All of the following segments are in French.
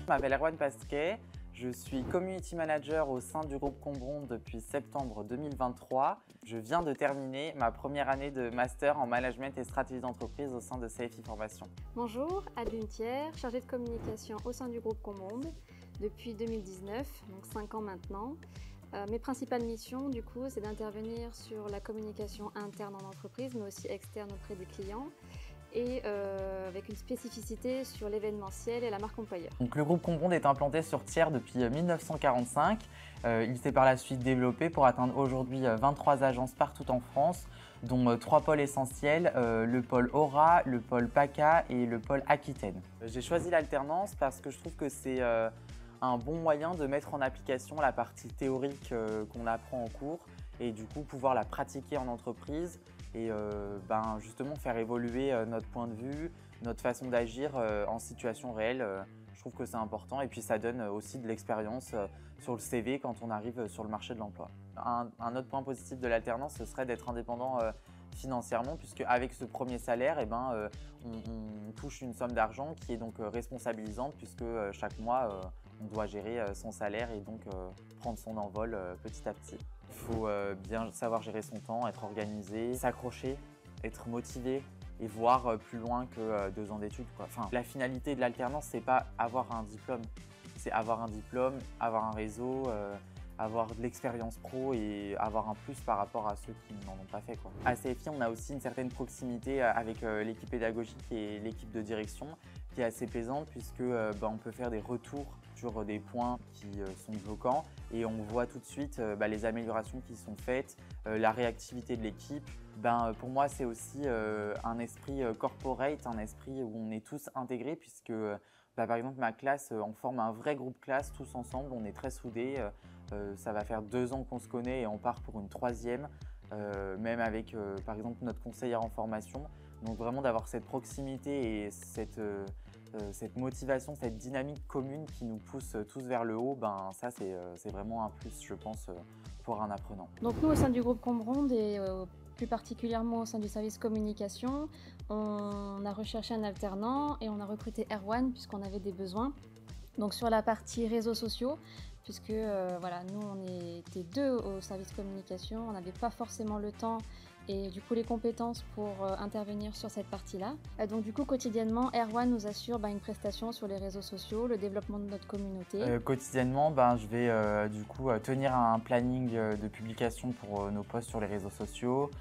Je m'appelle Erwan Pasquet, je suis Community Manager au sein du groupe Combron depuis septembre 2023. Je viens de terminer ma première année de Master en Management et Stratégie d'entreprise au sein de CFI Formation. Bonjour, Adeline Thiers, chargée de communication au sein du groupe Combron depuis 2019, donc 5 ans maintenant. Mes principales missions, du coup, c'est d'intervenir sur la communication interne en entreprise, mais aussi externe auprès des clients, et avec une spécificité sur l'événementiel et la marque employeur. Donc, le groupe Combron est implanté sur Thiers depuis 1945. Il s'est par la suite développé pour atteindre aujourd'hui 23 agences partout en France, dont 3 pôles essentiels, le pôle Aura, le pôle PACA et le pôle Aquitaine. J'ai choisi l'alternance parce que je trouve que c'est un bon moyen de mettre en application la partie théorique qu'on apprend en cours et du coup pouvoir la pratiquer en entreprise et justement faire évoluer notre point de vue, notre façon d'agir en situation réelle. Je trouve que c'est important et puis ça donne aussi de l'expérience sur le CV quand on arrive sur le marché de l'emploi. Un autre point positif de l'alternance, ce serait d'être indépendant financièrement, puisque avec ce premier salaire, on touche une somme d'argent qui est donc responsabilisante, puisque chaque mois, on doit gérer son salaire et donc prendre son envol petit à petit. Il faut bien savoir gérer son temps, être organisé, s'accrocher, être motivé et voir plus loin que 2 ans d'études. Enfin, la finalité de l'alternance, c'est pas avoir un diplôme, c'est avoir un diplôme, avoir un réseau, avoir de l'expérience pro et avoir un plus par rapport à ceux qui n'en ont pas fait. À CFI, on a aussi une certaine proximité avec l'équipe pédagogique et l'équipe de direction qui est assez plaisante puisque on peut faire des retours sur des points qui sont bloquants et on voit tout de suite les améliorations qui sont faites, la réactivité de l'équipe. Pour moi, c'est aussi un esprit corporate, un esprit où on est tous intégrés puisque par exemple, ma classe, on forme un vrai groupe classe tous ensemble, on est très soudés. Ça va faire 2 ans qu'on se connaît et on part pour une 3e, même avec par exemple notre conseillère en formation. Donc vraiment d'avoir cette proximité et cette motivation, cette dynamique commune qui nous pousse tous vers le haut, ça c'est vraiment un plus, je pense, pour un apprenant. Donc nous, au sein du groupe Combron et plus particulièrement au sein du service communication, on a recherché un alternant et on a recruté Erwan puisqu'on avait des besoins. Donc sur la partie réseaux sociaux, puisque nous on était 2 au service communication, on n'avait pas forcément le temps et du coup les compétences pour intervenir sur cette partie-là. Donc du coup quotidiennement, Erwan nous assure une prestation sur les réseaux sociaux, le développement de notre communauté. Quotidiennement, je vais tenir un planning de publication pour nos posts sur les réseaux sociaux,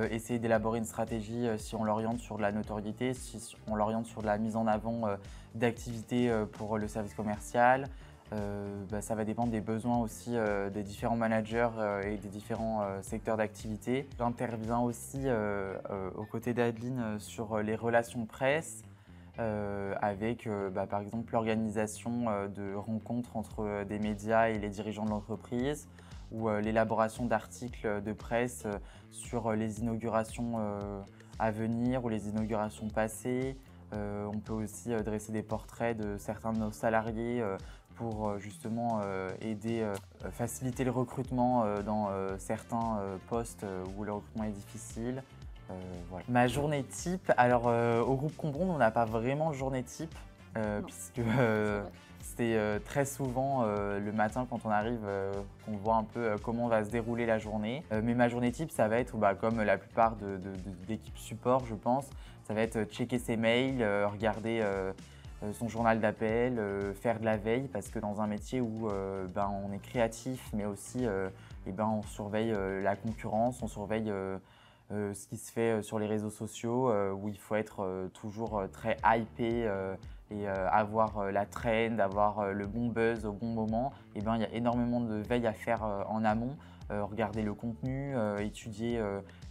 essayer d'élaborer une stratégie si on l'oriente sur de la notoriété, si on l'oriente sur de la mise en avant d'activités pour le service commercial. Ça va dépendre des besoins aussi des différents managers et des différents secteurs d'activité. J'interviens aussi aux côtés d'Adeline sur les relations presse avec par exemple l'organisation de rencontres entre des médias et les dirigeants de l'entreprise ou l'élaboration d'articles de presse sur les inaugurations à venir ou les inaugurations passées. On peut aussi dresser des portraits de certains de nos salariés pour justement aider, faciliter le recrutement dans certains postes où le recrutement est difficile. Voilà. Ma journée type, alors au groupe Combron, on n'a pas vraiment de journée type puisque c'est très souvent le matin quand on arrive qu'on voit un peu comment va se dérouler la journée. Mais ma journée type, ça va être comme la plupart d'équipes support, je pense, ça va être checker ses mails, regarder son journal d'appel, faire de la veille parce que dans un métier où on est créatif mais aussi on surveille la concurrence, on surveille ce qui se fait sur les réseaux sociaux où il faut être toujours très hypé et avoir la trend, avoir le bon buzz au bon moment. Il y a énormément de veille à faire en amont. Regarder le contenu, étudier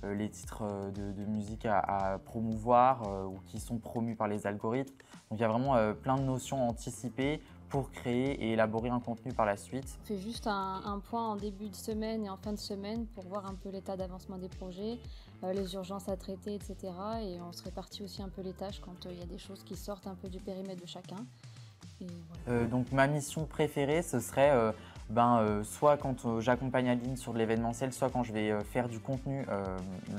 les titres de musique à promouvoir ou qui sont promus par les algorithmes. Donc il y a vraiment plein de notions anticipées pour créer et élaborer un contenu par la suite. On fait juste un point en début de semaine et en fin de semaine pour voir un peu l'état d'avancement des projets, les urgences à traiter, etc. Et on se répartit aussi un peu les tâches quand il y a des choses qui sortent un peu du périmètre de chacun. Et voilà. Donc ma mission préférée, ce serait soit quand j'accompagne Adeline sur de l'événementiel, soit quand je vais faire du contenu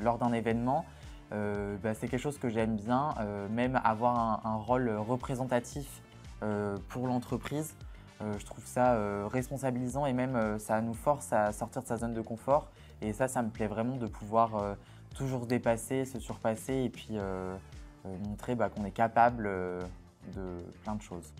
lors d'un événement. C'est quelque chose que j'aime bien, même avoir un rôle représentatif pour l'entreprise. Je trouve ça responsabilisant et même ça nous force à sortir de sa zone de confort. Et ça me plaît vraiment de pouvoir toujours se dépasser, se surpasser et puis montrer qu'on est capable de plein de choses.